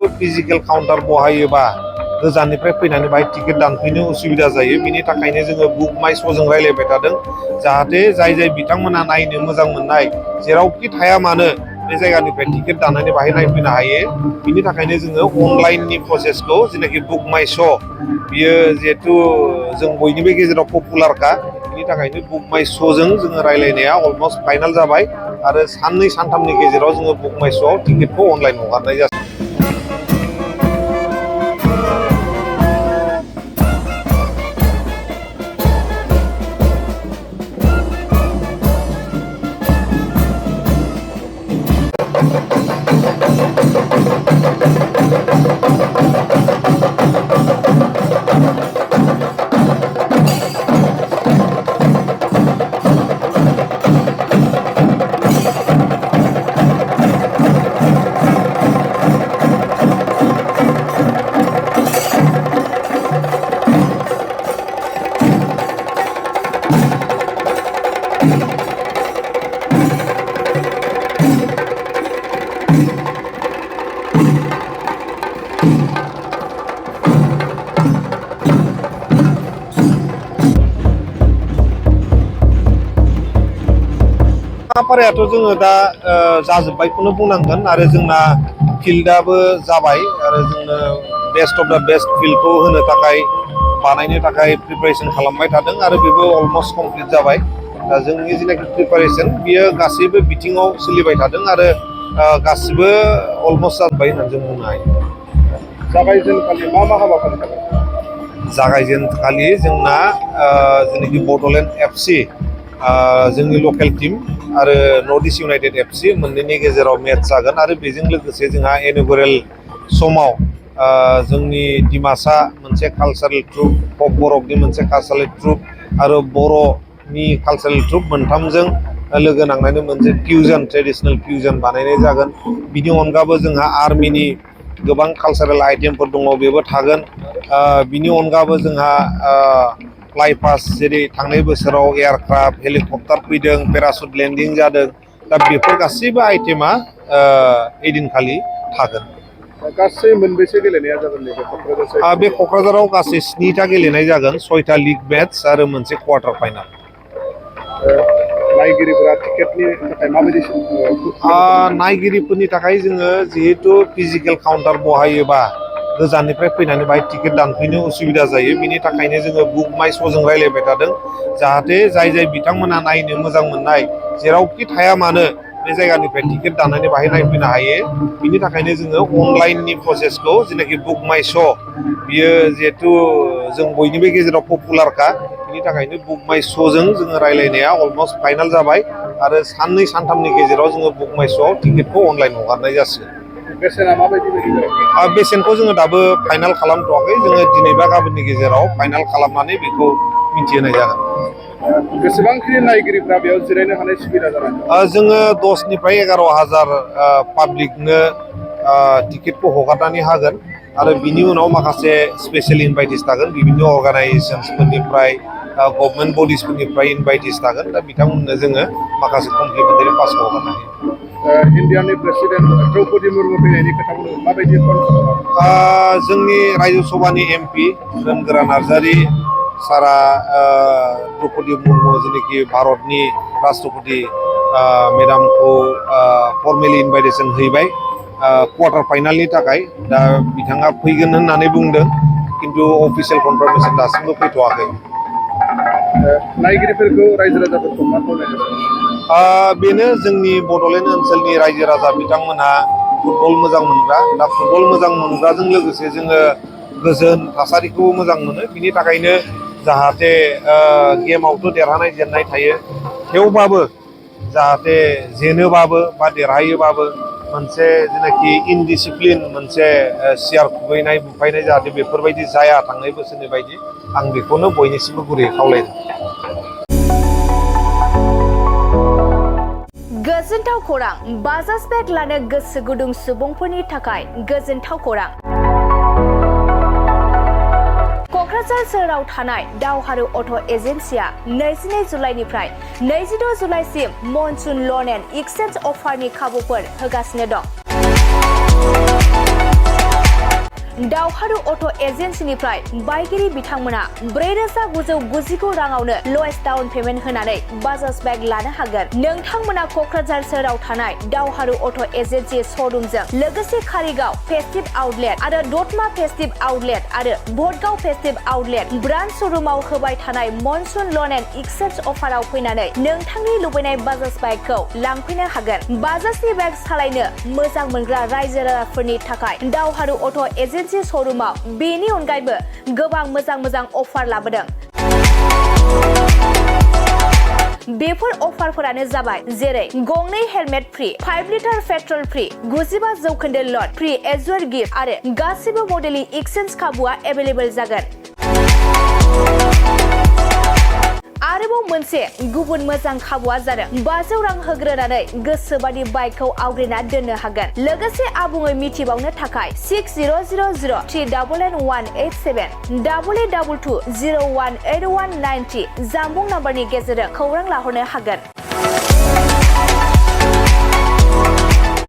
Physical counter बहायोबा गोजाननिफ्राय फैनानै बाहाय टिकेट दानफैनो उसुबिदा जायो। बिनि थाखायनो जोङो बुक माइ श'जों रायज्लायबाय थादों जाहाथे जाय बिथांमोना नायनो मोजां मोननाय जेरावखि थाया मानो बे जायगानिफ्राय टिकेट दाननानै बाहाय नायफैनो हायो। बिनि थाखायनो जोङो अनलाइननि प्रसेसखौ जेनाखि बुक माइ श' बियो जिहेथु जों बयनिबो गेजेराव पपुलारखा बिनि थाखायनो बुक माइ श'जों जोङो रायज्लायनाया अलमस्ट फाइनाल जाबाय आरो साननै सानथामनि गेजेराव जोङो बुक माइ श'आव टिकेटखौ अनलाइन हगारनाय जासिगोन। फारायाथ' जोङो दा जाजोब्बायखौनो बुंनांगोन आरो जोंना फिल्डआबो जाबाय आरो जोंनो बेस्ट अफ दा बेस्ट फिल्डखौ होनो थाखाय बानायनो थाखाय प्रिपारेसन खालामबाय थादों आरो बेबो अलमस्ट कमप्लिट जाबाय। दा जोंनि जेनाखि प्रिपारेसन बियो गासैबो बिथिङाव सोलिबाय थादों आरो गासिबो अलमस्ट जाबाय होननानै जों बुंनो हायो। जागायजेनखालि मा हाबाफारि थागोन? जागायजेनखालि जोंना जेनाखि बड'लेण्ड FC जोंनि लकेल टिम आरो नर्थ इस्ट इउनाइटेड FC मोननैनि गेजेराव मेट्च जागोन आरो बेजों लोगोसे जोंहा इन'गुरेल समाव जोंनि डिमासा मोनसे कालसारेल ट्रुप, पक बरकनि मोनसे कालसारेल ट्रुप आरो बर'नि कालसारेल ट्रुप मोनथामजों लोगो नांनानै मोनसे फिउजन ट्रेडिसनेल फिउजन बानायनाय जागोन। बिनि अनगाबो जोंहा आर्मिनि गोबां कालसारेल आइटेमफोर दङ बेबो थागोन। बिनि अनगाबो जोंहा फ्लाइ पास जेरै थांनाय बोसोराव एयारक्राफ्ट हेलिकप्टार फैदों, पेरासुट लेन्डिं जादों, दा बेफोर गासैबो आइटेमा ओइदिनखालि थागोन। गासै मोनबेसे गेलेनाया जागोन बे क'क्राझाराव गासै 7टा गेलेनाय जागोन, 6टा लिग मेट्च आरो मोनसे क्वार्टार फाइनाल। नायगिरिफोरा टिकेटनि थाखाय माबायदि नायगिरिफोरनि थाखाय जोङो जिहेथु फिजिकेल काउन्टार बहायोबा गोजाननिफ्राय फैनानै बाहाय टिकेट दानफैनो उसुबिदा जायो। बिनि थाखायनो जोङो बुक माइ श'जों रायज्लायबाय थादों जाहाथे जाय बिथांमोना नायनो मोजां मोननाय जेरावखि थाया मानो बे जायगानिफ्राय टिकेट दाननानै बाहाय नायफैनो हायो। बिनि थाखायनो जोङो अनलाइननि प्रसेसखौ जेनाखि बुक माइ श' बियो जिहेथु जों बयनिबो गेजेराव पपुलारखा बिनि थाखायनो बुक माइ श'जों जोङो रायज्लायनाया अलमस्ट फाइनाल जाबाय आरो साननै सानथामनि गेजेराव जोङो बुक माइ श'आव टिकेटखौ अनलाइन हगारनाय जासिगोन। बेसेना माबायदि बायदि जागोन? बेसेनखौ जोङो दाबो फाइनाल खालामथ'वाखै, जोङो दिनै बा गाबोननि गेजेराव फाइनाल खालामनानै बेखौ मिथिहोनाय जागोन। बेसेबांखिनि नायगिरिफ्रा बेयाव जिरायनो हानाय सुबिदा जागोन? जोङो 10निफ्राय 11,000 पाब्लिकनो टिकेटखौ हगारनानै होगोन आरो बिनि उनाव माखासे स्पेसियेल इनभाइटिस थागोन बिभिन्न अर्गानाइजेसन्सफोरनिफ्राय गभर्नमेन्ट बडिसफोरनिफ्राय इनभाइटिस थागोन। दा बिथांमोननो जोङो माखासे कमप्लिमेन्टारि पासखौ हगारनो हायो। इण्डियानि प्रेसिडेन्ट द्रौपदि मुर्मु फैनायनि खोथाखौ माबायदि फल खालामो? जोंनि रायजो सभानि MP रोनगोरा नार्जारि सारा द्रौपदि मुर्मु जेनाखि भारतनि राष्ट्रपति मेडामखौ फर्मेलि इनभाइटेसन हैबाय क्वार्टार फाइनालनि थाखाय। दा बिथाङा फैगोन होननानै बुंदों खिन्थु अफिसियेल कनफार्मेसन दासिमबो फैथ'वाखै। नायगिरिफोरखौ रायजो राजाफोरखौ मा खावलायनो? बेनो जोंनि बड'लेण्ड ओनसोलनि रायजो राजा बिथांमोनहा फुटबल मोजां मोनग्रा, दा फुटबल मोजां मोनग्राजों लोगोसे जोङो गोजोन थासारिखौबो मोजां मोनो। बिनि थाखायनो जाहाथे गेमावथ' देरहानाय जेननाय थायो, थेवबाबो जाहाथे जेनोबाबो बा देरहायोबाबो मोनसे जेनाखि इनडिसिप्लिन मोनसे सियार खुबैनाय बुफायनाय जाहाथे बेफोरबायदि जाया थांनाय बोसोरनि बायदि, आं बेखौनो बयनिसिमबो गुरैयै खावलायदों। गोजोनथाव खौरां, बाजाज बेग लानो गोसो गुदुं सुबुंफोरनि थाखाय गोजोनथाव खौरां। क'क्राझार सोहोराव थानाय दावहारु अट' एजेन्सिया 22 जुलाइनिफ्राय 26 जुलाइसिम मनसुन लन एन्ड एक्सचेन्ज अफारनि खाबुफोर होगासिनो दं। दावहारु अट' एजेन्सिनिफ्राय बायगिरि बिथांमोना 4,999 राङावनो लवेस्ट डाउन पेमेन्ट होनानै बाजाज बाइक लानो हागोन। नोंथांमोना क'क्राझार सोहोराव थानाय दावहारु अट' एजेन्सि श'रुमजों लोगोसे कारिगाव फेस्टिभ आउटलेट आरो दतमा फेस्टिभ आउटलेट आरो भटगाव फेस्टिभ आउटलेट ब्रान्च श'रुमाव होबाय थानाय मनसुन लन एन्ड एक्सचेन्ज अफाराव फैनानै नोंथांनि लुबैनाय बाजाज बाइकखौ लांफैनो हागोन। बाजाजनि बाइक सालायनो मोजां मोनग्रा रायजो राजाफोरनि थाखाय दावहारु अट' एजेन्सि श'रुमाव बेनि अनगायैबो गोबां मोजां अफार लाबोदों। बेफोर अफारफोरानो जाबाय जेरै गंनै helmet free, 5 litre petrol free, 95% लट फ्रि एजुअर गिफ्ट आरो गासिबो मडेलनि एक्सचेन्ज खाबुआ एभेलेबल जागोन। आरोबाव मोनसे गुबुन मोजां खाबुआ जादों 500 रां होग्रोनानै गोसोबादि बाइकखौ आवग्रिना दोननो हागोन। लोगोसे आबुङै मिथिबावनो थाखाय 6000398187 8822018193 जानबुं नाम्बारनि गेजेरजों खौरां लाहरनो हागोन।